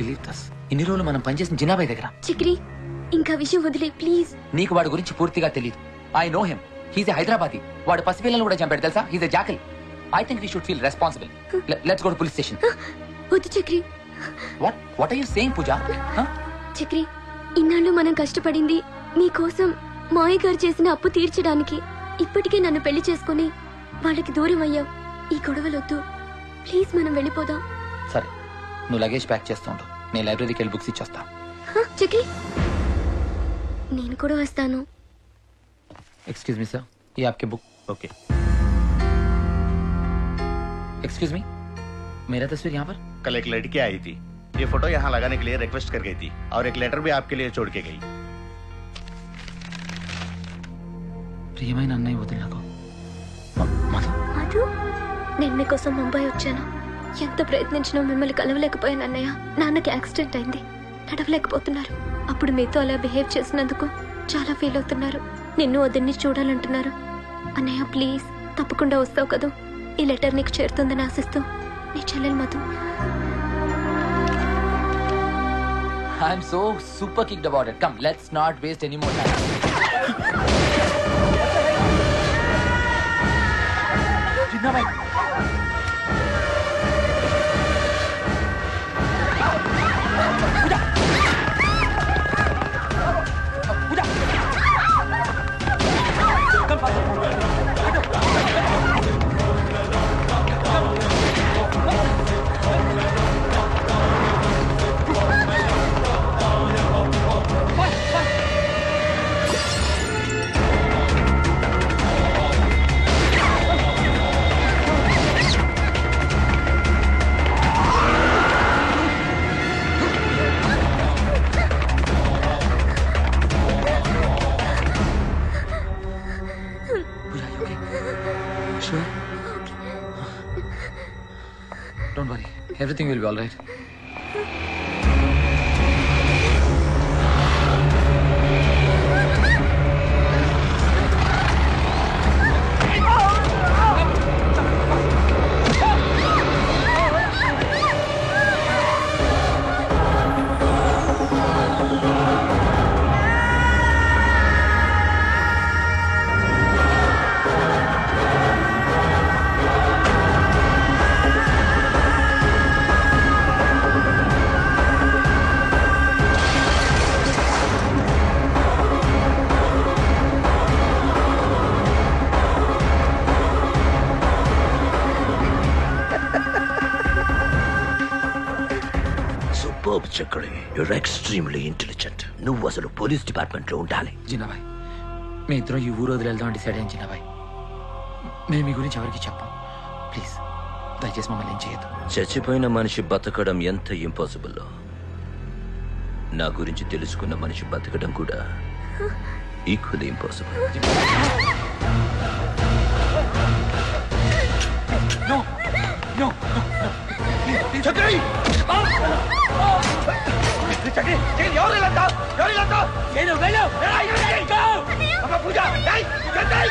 Believe దస్. ఇన్ని రోజులు మనం పనిచేసిన జినాబాయ్ దగ్గర. చక్రి ఇంకా విషయం వదిలే ప్లీజ్. నీకు వాడి గురించి పూర్తిగా తెలియదు. I know him. He's a Hyderabadi. వాడు పసిపిల్లలను కూడా చంపాడు తెలుసా. He's a jackal. I think we should feel responsible. Let's go to police station. వద్దు Chakri. What are you saying Pooja? Chakri ఇన్నాళ్ళు మనం కష్టపడింది నీకోసం. మాయ గారు చేసిన అప్పు తీర్చడానికి. ఇప్పటికే నన్ను పెళ్లి చేసుకుని వాళ్ళకి దూరం అయ్యావు. ఈ గొడవలొద్దు ప్లీజ్, మనం వెళ్ళిపోదాం. సరే నువ్వు లగేజ్ ప్యాక్ చేస్తూ ఉండు. నేను లైబ్రరీకి వెళ్ళి బుక్స్ ఇచ్చేస్తా. చక్రి నేను కూడా వస్తాను. एक्सक्यूज मी सर, ये आपके बुक. ओके. एक्सक्यूज मी, मेरा तस्वीर यहाँ पर. कल एक लड़की आई थी, ये फोटो यहाँ लगाने के लिए रिक्वेस्ट कर गई थी और एक लेटर भी आपके लिए छोड़ के गई. ప్రియమైన అన్నయ్య వదిలినాకు మధు. మధు నేను మీకోసం ముంబై వచ్చాను. ఎంత ప్రయత్నించినా మిమ్మల్ని కలవలేకపోయాను అన్నయ్య. నాన్నకి యాక్సిడెంట్ అయింది, నడవలేకపోతున్నారు. అప్పుడు మీతో అలా బిహేవ్ చేసినందుకు చాలా ఫీల్ అవుతున్నారు. నిన్ను వదిన్ని చూడాలంటున్నారు. అన్నయ్య ప్లీజ్ తప్పకుండా వస్తావు కదా. ఈ లెటర్ నీకు చేరుతుందని ఆశిస్తూ నీ చెల్లెలు Madhu. I'm so super kicked about it. Come, let's not waste any more time. Jinna bhai. Puja. Puja. Come, come. Don't worry, everything will be all right. Chakri, you're extremely intelligent. నువ్వు అసలు పోలీస్ డిపార్ట్మెంట్ లో ఉండాలి. జిన్నాబాయ్, మీ ఇద్దరం ఈ ఊరు వదిలి వెళ్దాం decide అయ్యాం. జిన్నాబాయ్, మేము మీ గురించి ఎవరికి చెప్పాం. ప్లీజ్ దయచేసి మమ్మల్ని ఏం చేయొద్దు. చచ్చిపోయిన మనిషి బతకడం ఎంత ఇంపాసిబుల్, నా గురించి తెలుసుకున్న మనిషి బతకడం కూడా equally impossible. No, no, no, no. Chakri! Chakri! ఎవరిల్లంతా? ఎవరిల్లంతా? నేను వెళ్ళు! అమ్మ పూజ! చక్రి!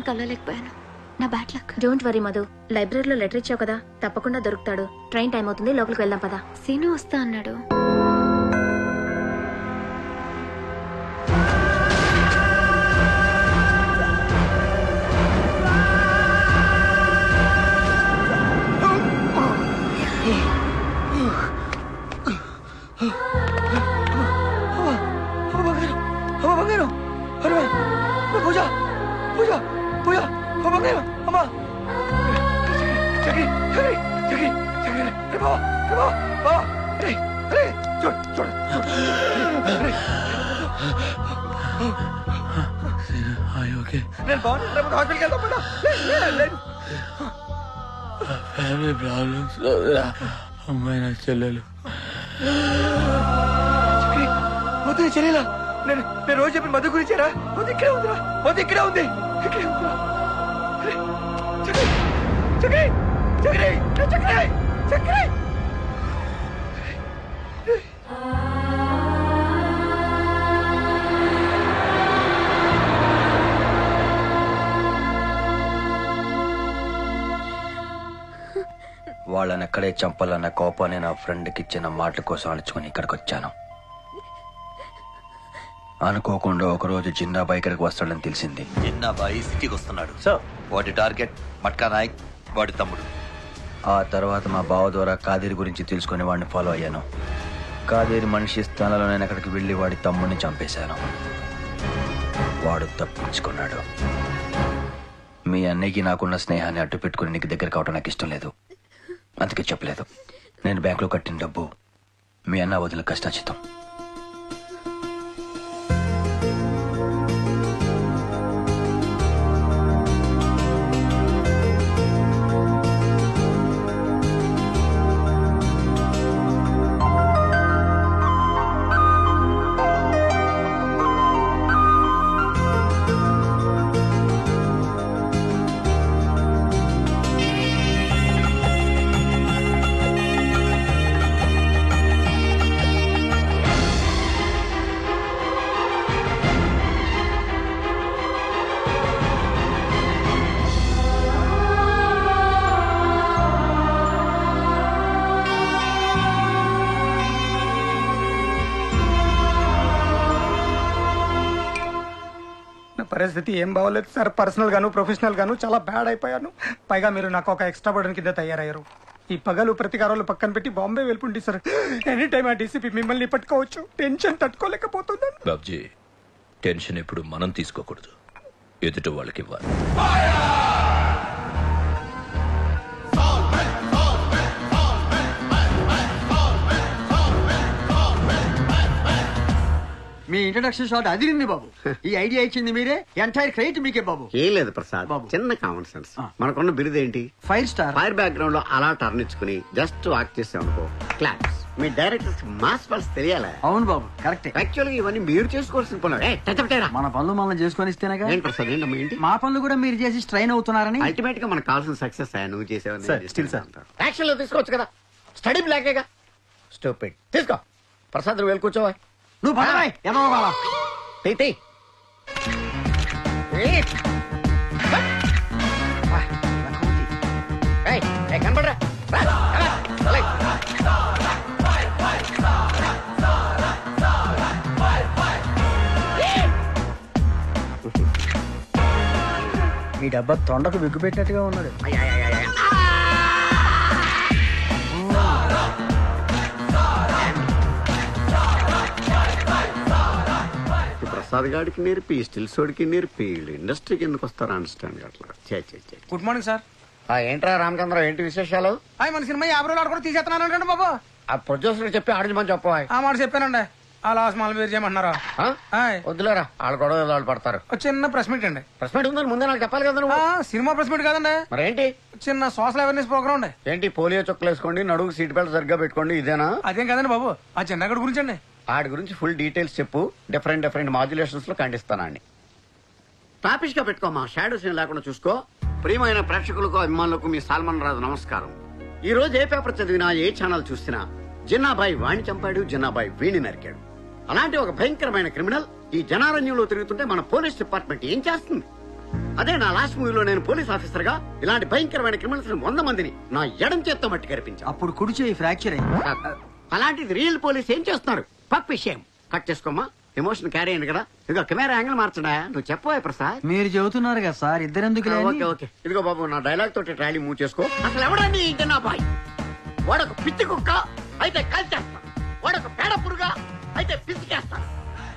కలవలేకపోయాను. నా bad luck. Don't worry Madhu, లైబ్రరీలో లెటర్ ఇచ్చావు కదా, తప్పకుండా దొరుకుతాడు. ట్రైన్ టైం అవుతుంది, లోపలికి వెళ్దాం పదా. సీను వస్తా అన్నాడు. నేను బాగుంటుంది హాస్పిటల్కి వెళ్తాం. ఫ్యామిలీ ప్రాబ్లమ్స్, అమ్మాయి నా చెల్లెలు. వద్దు చెల్లెలా, నేను రోజు చెప్పిన మధు గురించారా? వద్దు ఇక్కడే ఉందిరా, వద్దు ఇక్కడే ఉంది, ఇక్కడే ఉందిరా. చక్రి చక్రి చక్రి చక్రి. వాళ్ళని ఎక్కడే చంపాలన్న కోపాన్ని నా ఫ్రెండ్కి ఇచ్చిన మాటల కోసం అణుచుకుని ఇక్కడికి వచ్చాను. అనుకోకుండా ఒకరోజు జిన్నాబాయి ఇక్కడికి వస్తాడని తెలిసింది. జిన్నాబాయి సిటీకి వస్తున్నాడు. వాటి టార్గెట్ మట్కా నాయక్, వాడి తమ్ముడు. ఆ తర్వాత మా బావ ద్వారా కాదేరి గురించి తెలుసుకుని వాడిని ఫాలో అయ్యాను. కాదేరి మనిషి స్థానంలో నేను అక్కడికి వెళ్ళి వాడి తమ్ముడిని చంపేశాను. వాడు తప్పించుకున్నాడు. మీ అన్నయ్యకి నాకున్న స్నేహాన్ని అడ్డు పెట్టుకుని నీకు దగ్గర కావడం నాకు ఇష్టం లేదు, అందుకే చెప్పలేదు. నేను బ్యాంకులో కట్టిన డబ్బు మీ అన్న వదిన కష్టాచితం. పరిస్థితి ఏం బాగోలేదు సార్. పర్సనల్ గాను ప్రొఫెషనల్ గాను చాలా బ్యాడ్ అయిపోయాను. పైగా మీరు నాకు ఒక ఎక్స్ట్రా బర్డన్ కింద తయారయ్యారు. ఈ పగలు ప్రతికారాలు పక్కన పెట్టి బాంబే వెళ్ళిపోండి సార్. ఎనీ టైం ఆ డీసీపీ మిమ్మల్ని పట్టుకోవచ్చు. టెన్షన్ తట్టుకోలేకపోతున్నాను. బాబ్జీ, టెన్షన్ ఎప్పుడు మనం తీసుకోకూడదు, ఎదుటి వాళ్ళకి ఇవ్వాలి. మీ ఇంట్రడక్షన్ షాట్ అదిరింది బాబు. ఈ ఐడియా ఇచ్చింది మీరే, ఎంటైర్ క్రెడిట్ మీకే బాబు. ఏం లేదు ప్రసాద్ బాబు, చిన్న కామన్ సెన్స్. మనకున్న బిరుదు ఏంటి? 5 స్టార్. ఫైర్ బ్యాక్గ్రౌండ్ లో అలా టర్న్ ఇచ్చుకుని జస్ట్ వాక్ చేసామనుకో, క్లాప్స్. మీ డైరెక్టర్స్ మాస్ పల్స్ తెలియాలా? అవును బాబు, కరెక్టే. యాక్చువల్గా ఇవన్నీ మీరు చేసుకోవాల్సిన పనులు. మన పనులు మనం చేసుకొని ఇస్తేనేగా. ఏంటి ప్రసాద్, ఏంటమ్మా ఏంటి? మా పనులు కూడా మీరు చేసి స్ట్రైన్ అవుతున్నారని. అల్టిమేట్ గా మనకు కావాల్సిన సక్సెస్ నువ్వు చేసేవని యాక్షన్ లో తీసుకోవచ్చు కదా, స్టడీ బ్లాకేగా. స్టూపిడ్. తీసుకో ప్రసాద్, నువ్వు వెళ్ళి కూర్చోవా. నువ్వు పదవాయ్, ఎదవ బావా. తీ కనపడరా. ఈ డబ్బా తొండకు బిగ్గు పెట్టినట్టుగా ఉన్నాడు. ప్రసాద్ గాడికి నేర్పి స్టిల్ సోడికి నేర్పి ఇండస్ట్రీకి ఎందుకు వస్తారా అండర్స్టాండ్ అట్లా. Good morning sir. ఏంట్రా రామచంద్ర, ఏంటి విశేషాలు? మన సినిమా 50 రోజులు ఆడుకుని తీసేస్తున్నాను బాబు. ఆ ప్రొడ్యూసర్ చెప్పి ఆడించమని చెప్పవా. ఆ మాట చెప్పానండి. ఆ లాస్ మాల వేరు చేయమంటున్నారా? వద్దులేరా, వాళ్ళు గొడవ వాళ్ళు పడతారు. చిన్న ప్రెస్ మీట్ అండి. ప్రెస్ మీట్ ఉందని ముందే నాకు చెప్పాలి కదా నువ్వు. సినిమా ప్రెస్ మీట్ కాదండి. మరేంటి? చిన్న సోషల్ అవేర్నెస్ ప్రోగ్రామ్ అండి. ఏంటి? పోలియో చుక్కలు వేసుకోండి, నడుగు సీట్ బెల్ట్ సరిగ్గా పెట్టుకోండి, ఇదేనా? అదేం కదండి బాబు, ఆ చిన్నగడి గురించి అండి. ఆడి గురించి ఫుల్ డీటెయిల్స్ చెప్పు, డిఫరెంట్ మాడ్యులేషన్స్ లో ఖండిస్తానండి. టాపిష్ గా పెట్టుకోమా, షాడో సీన్ లేకుండా చూసుకో. ప్రియమైన ప్రేక్షకులకు అభిమానులకు మీ సాల్మన్ రాజు నమస్కారం. ఈ రోజు ఏ పేపర్ చదివినా, ఏ ఛానల్ చూసినా జిన్నాబాయి వాణ్ణి చంపాడు, జిన్నాబాయి వీణి నరికాడు. అలాంటి ఒక భయంకరమైన క్రిమినల్ ఈ జనారణ్యంలో తిరుగుతుంటే మన పోలీస్ డిపార్ట్మెంట్ ఏం చేస్తుంది? అదే నా లాస్ట్ మూవీలో నేను పోలీస్ ఆఫీసర్ గా ఇలాంటి భయంకరమైన క్రిమినల్స్ 100 మందిని నా ఎడం చేత్తో మట్టి కనిపించా. అప్పుడు కుడి చేయి ఫ్రాక్చర్ అయింది. అలాంటిది రియల్ పోలీస్ ఏం చేస్తున్నారు? పక్ విషయం కట్ చేసుకోమ్మా. ఎమోషన్ క్యారీ అయింది కదా. ఇదిగో కెమెరా యాంగిల్ మార్చడా. నువ్వు చెప్పవా ప్రసాద్? మీరు చెబుతున్నారు కదా సార్, ఇద్దరెందుకు? Okay okay. ఇదిగో బాబు నా డైలాగ్ తోటి ట్రాలీ మూవ్ చేసుకో. అసలు ఎవడండి నా బాయ్? వాడొక పిచ్చి కుక్క అయితే కాల్చేస్తా, వాడొక పేడ పురుగా అయితే పిసికేస్తా,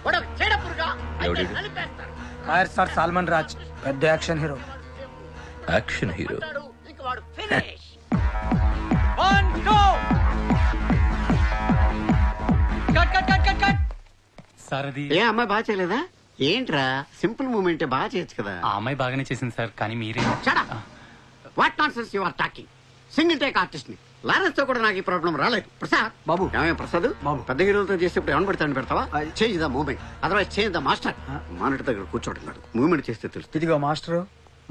వాడొక చెడ పురుగా అయితే నలిపేస్తా. ఫైర్ స్టార్ సల్మాన్ రాజ్ పెద్ద యాక్షన్ హీరో. Action hero. ఇంక వాడు ఫినిష్. ఏ అమ్మాయి బాగా చేయలేదా? ఏంట్రా సింపుల్ మూమెంట్ బాగా చేయొచ్చు కదా. ఆ అమ్మాయి బాగానే చేసింది సార్, కానీ మీరే. What nonsense you are talking. Single take artist ని లారెన్స్ తో కూడా నాకు ఈ ప్రాబ్లం రాలేదు. ప్రసాద్ బాబు. ఏమయ్య ప్రసాద్ బాబు, పెద్ద హీరోలతో చేసేప్పుడు ఏమని పెడతాను పెడతావా? Change the moment, otherwise change the master. Monitor దగ్గర కూర్చోడున్నాడు, మూమెంట్ చేస్తే తెలుసు. ఇదిగో మాస్టర్,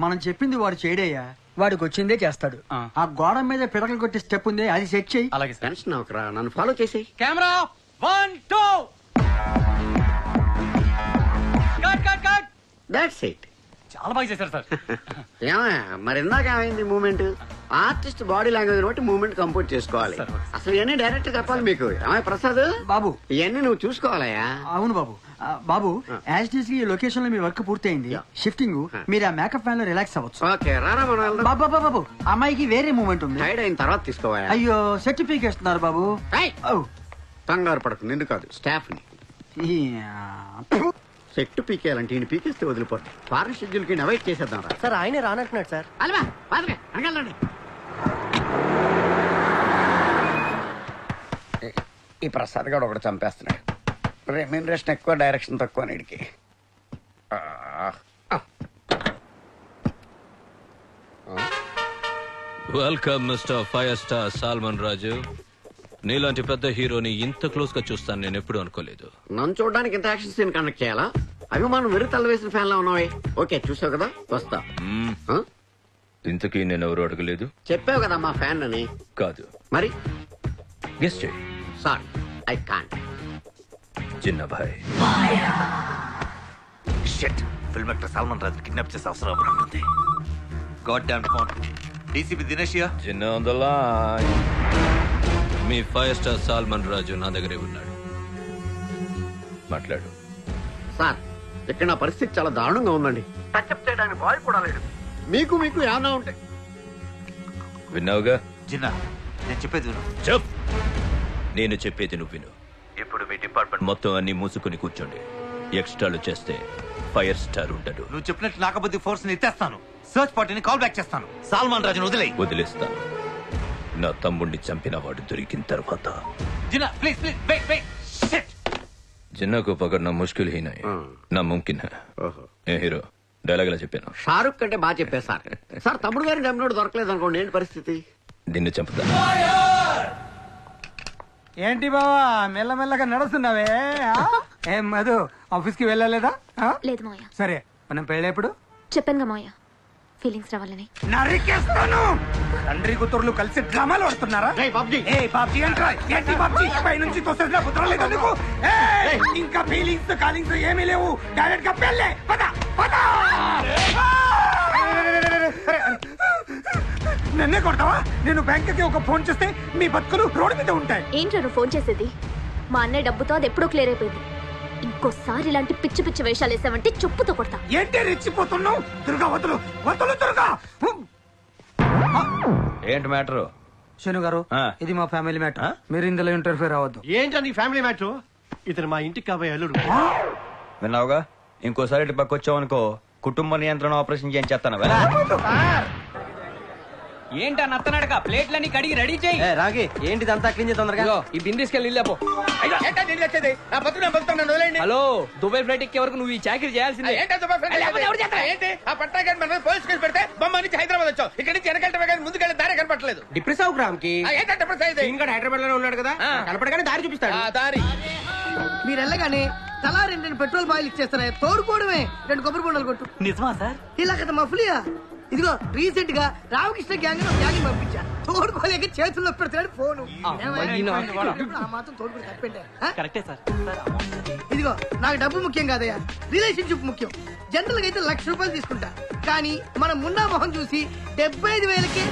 మనం చెప్పింది వాడు చేయడయ్యా, వాడికి వచ్చిందే చేస్తాడు. ఆ గోడ మీద పిడకలు కొట్టే స్టెప్ ఉంది, అది సెట్ చేయి. అలాగే సార్. టెన్షన్ అవకరా, నన్ను ఫాలో చేసేయి. Camera 1 2 cut cut cut. That's it. చాలా బాగా చేశారు సార్. ఏమయ్య మరి ఇందాక ఏమైంది మూమెంట్? ఆర్టిస్ట్ బాడీ లాంగ్వేజ్ బట్టి మూమెంట్ కంపోజ్ చేసుకోవాలి. అసలు ఇవన్నీ డైరెక్ట్ చెప్పాలి మీకు. ఏమయ్య ప్రసాద్ బాబు, ఇవన్నీ నువ్వు చూసుకోవాలయ్యా. అవును బాబు. బాబు, యాజ్ టీస్ ఈ లొకేషన్ లో మీ వర్క్ పూర్తయింది. షిఫ్టింగ్ మీరు ఆ మేకప్ ఫ్యాన్ లో రిలాక్స్ అవ్వచ్చు. ఓకే రారా మనం వెళ్దాం. బాబు బాబు, అమ్మాయికి వేరే మూమెంట్ ఉంది. టైడ్ అయిన తర్వాత తీసుకోవా. అయ్యో సర్టిఫికేట్ ఇస్తున్నారు బాబు. కంగారు పడకు, నిన్ను కాదు స్టాఫ్ ని. సెట్ పీకేయాలంటే ఈయన పీకేస్తే వదిలిపోతాయి. ఫారెన్ షెడ్యూల్ కి అవాయిడ్ చేసేద్దాం రా. సార్ ఆయనే రానంటున్నాడు సార్. అలవా బాధగా అనగలండి. ఈ ప్రసాద్ గారు ఒకటి చంపేస్తున్నాడు. రెమ్యూనరేషన్ ఎక్కువ, డైరెక్షన్ తక్కువ నీడికి. Welcome mister fire star Salman Raju. నీలాంటి పెద్ద హీరోని ఇంత క్లోజ్ గా చూస్తాను నేను ఎప్పుడు అనుకోలేదు. నన్ను చూడడానికి ఇంత యాక్షన్ సీన్ కండక్ట్ చేయాలా? అభిమానం వెరు తల వేసిన ఫ్యాన్ లా ఉన్నావే. ఓకే చూసావు కదా, వస్తా. ఇంతకీ నేను ఎవరు అడగలేదు. చెప్పావు కదా మా ఫ్యాన్ అని. కాదు మరి గెస్ట్ చేయి. Sorry I can't. చిన్న భాయ్. Shit, film actor Salman Raju kidnap చేసే అవసరం ఉంటుంది. God damn phone. DCP Dinesh Chinna on the line. మీ ఫైర్ స్టార్ సల్మాన్ రాజు నా దగ్గరే ఉన్నాడు, మాట్లాడు. సార్ ఇక్కడ నా పరిస్థితి చాలా దారుణంగా ఉందండి. టచ్అప్ చేయడానికి బాయ్ కూడా లేడు. మీకు ఏమన్నా ఉంటే. విన్నావుగా జిన్నా, నేను చెప్పేది విను. చెప్. నేను చెప్పేది నువ్వు విను. ఇప్పుడు మీ డిపార్ట్మెంట్ మొత్తం అన్ని మూసుకుని కూర్చోండి. ఎక్స్ట్రాలు చేస్తే ఫైర్ స్టార్ ఉంటాడు. నువ్వు చెప్పినట్టు నాకబద్ది ఫోర్స్ ని ఎత్తేస్తాను. సర్చ్ పార్టీని కాల్ బ్యాక్ చేస్తాను. సల్మాన్ రాజును వదిలేస్తాను. నా తమ్ముడిని చంపిన వాడు దొరికిన తర్వాత. Jinna please please wait wait. Shit. Jinna को पकड़ना मुश्किल ही नहीं ना मुमकिन है. ఏ హీరో డైలాగ్ లా చెప్పాను. షారుఖ్ కంటే బాగా చెప్పారు సార్. సార్ తమ్ముడు గారిని చంపినోడు దొరకలేదు అనుకోండి, ఏంటి పరిస్థితి? నిన్ను చంపుతా. ఏంటి బావా మెల్లమెల్లగా నడుస్తున్నావే? ఏం మధు ఆఫీస్ కి వెళ్ళలేదా? లేదు మావయ్య. సరే మనం పెళ్ళేప్పుడు? చెప్పానుగా మావయ్య, ఫీలింగ్స్ రావాలని. నరికేస్తాను. తండ్రి కూతుర్లు కలిసి డ్రామాలు ఆడుతున్నారా? ఏంటి బాబ్జీ పై నుంచి తోసేసిన కుదరలేదు నీకు? ఇంకా ఫీలింగ్స్ కాలింగ్స్ ఏమీ లేవు. డైరెక్ట్ గా పెళ్ళే. పద పద. నన్నే కొడతావా? నేను బ్యాంక్ కి ఒక ఫోన్ చేస్తే మీ బతుకులు రోడ్డు మీద ఉంటాయి. ఏంట్రా నువ్వు ఫోన్ చేసేది? మా అన్నయ్య డబ్బుతో అది ఎప్పుడో క్లియర్ అయిపోయింది. ఇంకోసారి ఇలాంటి పిచ్చి పిచ్చి వేషాలు వేసావంటే చెప్పుతో కొడతా. ఏంటి రెచ్చిపోతున్నావు? దుర్గా వదులు వదులు దుర్గా. ఏంటి మ్యాటర్? శను గారు ఇది మా ఫ్యామిలీ మ్యాటర్, మీరు ఇందులో ఇంటర్ఫియర్ అవ్వద్దు. ఏంటండి ఫ్యామిలీ మ్యాటర్? ఇతను మా ఇంటికి కాబోయే అల్లుడు. విన్నావుగా, ఇంకోసారి ఇటు పక్క వచ్చావనుకో కుటుంబ నియంత్రణ ఆపరేషన్ చేయించేస్తాను. ఏంటా నత్తనడక? ప్లేట్లన్నీ కడిగి రెడీ చేయి. రాగి ఏంటిదంతా క్లీన్ చేసి తొందరగా ఈ బిందెస్కెళ్ళి వెళ్ళాపో. హలో, దుబాయ్ ఫ్లైట్ ఎక్కే వరకు నువ్వు ఈ చాకరీ చేయాల్సిందే. హైదరాబాద్ వచ్చావు, ఇక్కడ నుంచి వెనకాల ముందుకెళ్ళి దారి కనపడలేదు. డిప్రెస్ అవు గ్రామ్ కి హైదరాబాద్ లోనే ఉన్నాడు కదా, కనపడగానే దారి చూపిస్తాడు. దారి మీరు వెళ్ళగానే తలా 2 పెట్రోల్ బాయిల్ ఇచ్చేస్తారా? తోడుకోవడమే 2 కొబ్బరి బొండాలు కొట్టు. నిజమా సార్? ఇలా కదా మఫ్లియా. ఇదిగో రీసెంట్ గా రామకృష్ణ గ్యాంగ్ పంపించా. తోడుకోలేక చేతుల్లో పెడతాడు ఫోను ఆ మాత్రం తోడుకుని తప్పండి. కరెక్టే సార్. ఇదిగో నాకు డబ్బు ముఖ్యం కాదయ్యా, రిలేషన్షిప్ ముఖ్యం. జనరల్ గా అయితే ₹1,00,000 తీసుకుంటా, కానీ మన మున్నా మొహం చూసి 75,000కి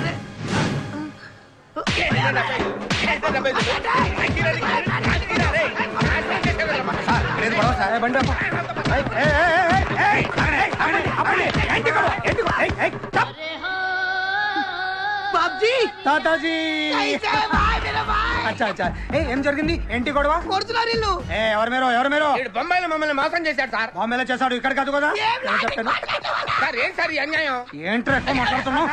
బాబ్జీ తాతాజీ. అచ్చా అచ్చా. ఏం జరిగింది? ఏంటి గొడవ? కొడుతున్నారు ఇల్లు. ఎవరు మీరు బొంబాయిలో మమ్మల్ని మోసం చేశాడు సార్. బాంబేలో చేశాడు, ఇక్కడ కాదు కదా. సార్ ఏం సార్ ఈ అన్యాయం? ఏంట్రా ఎక్కువ మాట్లాడుతున్నావు?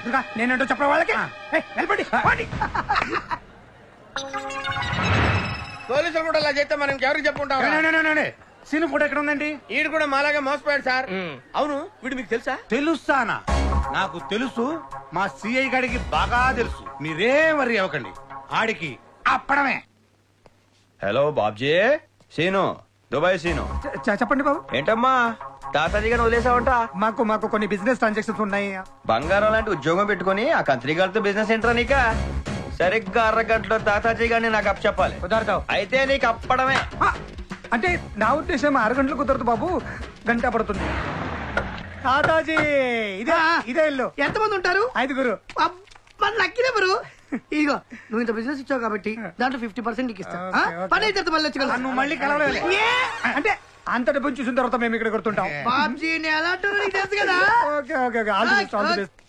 ఇంకా నేనేంటో చెప్పరా వాళ్ళకి? వెళ్ళండి. పోలీసులు కూడా అలా చేస్తే మనం ఎవరికి చెప్పుకుంటాం? సీను ఫోటో ఎక్కడ ఉందండి? వీడు కూడా మాలాగా మోసపోయాడు సార్. అవును, వీడు మీకు తెలుసా? తెలుస్తానా? నాకు తెలుసు, మా సిఐ గారికి బాగా తెలుసు. మీరేం వరి అవ్వకండి, ఆడికి అప్పడమే. హలో బాబ్జీ. సీను, దుబాయ్ సీను. చెప్పండి బాబు. ఏంటమ్మా తాతాజీ గారిని వదిలేసావంట? మాకు కొన్ని బిజినెస్ ట్రాన్సాక్షన్స్ ఉన్నాయి. బంగారం లాంటి ఉద్యోగం పెట్టుకుని ఆ కంత్రి గారితో బిజినెస్ ఏంట్రా నీక? సరిగ్గా అరగంటలో తాతాజీ గారిని నాకు అప్ చెప్పాలి. కుదరతావు అయితే నీకు అప్పడమే. అంటే నా ఉద్దేశం 6 గంటలు కుదరదు బాబు, గంట పడుతుంది. తాతాజీ ఇదే ఇల్లు. ఎంతమంది ఉంటారు? 5. మన లక్కీ నెంబరు. ఇదిగో నువ్వు ఇంత బిజినెస్ ఇచ్చావు కాబట్టి దాంట్లో 50% నీకు ఇస్తా. పని అయితే మళ్ళీ వచ్చి నువ్వు మళ్ళీ కలవలేదు అంటే అంత డబ్బుని చూసిన తర్వాత మేము ఇక్కడ కొడుతుంటాం. బాబ్జీ ఎలా అంటారో నీకు తెలుసు కదా. ఓకే. All the best.